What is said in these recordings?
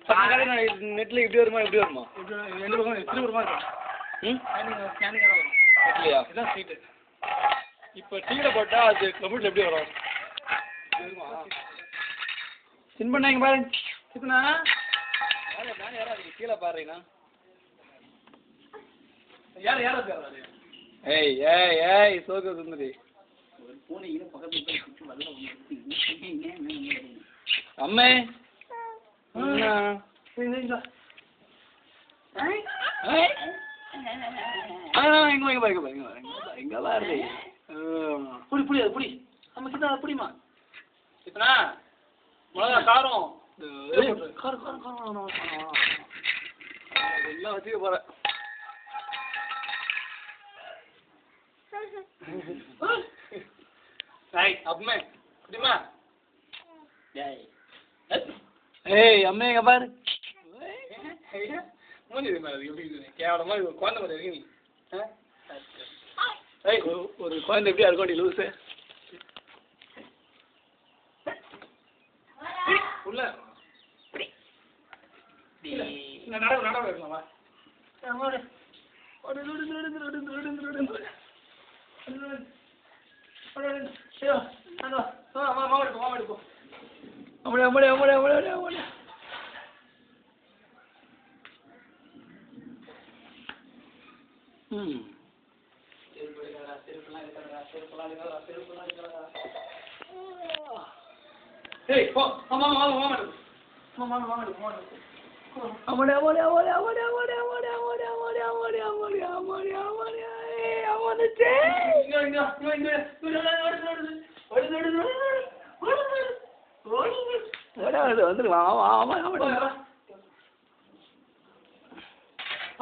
நெட்ல இப்படி வருமா இப்படி வருமா? ரெண்டு பக்கம் எப்படி வருமா இருக்கும்? ஸ்கேனிங் வரும் இல்லையா? இதுதான் சீட்டு. இப்போ டிவியில் போட்டால் அது கம்ப்யூட்டர் எப்படி வரும்? சின் பண்ணாங்க பாருங்க. இப்போண்ணா நான் யாராவது கீழே பாருங்கண்ணா. யார் யாராவது ஏய் ஏய் ஏய் சோக சுந்தரி அம்மே எங்க பாரு புடி புடி அது புடி நம்ம கிட்ட அதை புடிமா. இப்போண்ணா மிளகா காரம் காரம் காரம் காரம் எல்லாம் வச்சுக்க போறேன். அப்பமே புரியுமா? ஏய் அம்மே எங்க பாரு. மூஞ்சி எப்படி கேவலமா குழந்தை மாதிரி இருக்கு நீ. ஒரு குழந்தை எப்படியா இருக்கும் லூசு உள்ள நடவு நடவு இருக்கலாமா?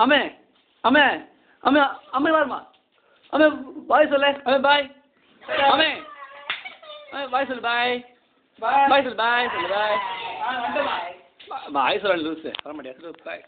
அம்மே அம்மே அம்மே அம்மே வாருமா. அம்மே பாய் சொல்லு. அம்மே பாய். அம்மே பாய் சொல்லு. பாய் பாய் சொல்லு. பாய் சொல்லு. பாய் பாய் சொல்ல லூசு வர மாட்டியா? பாய்.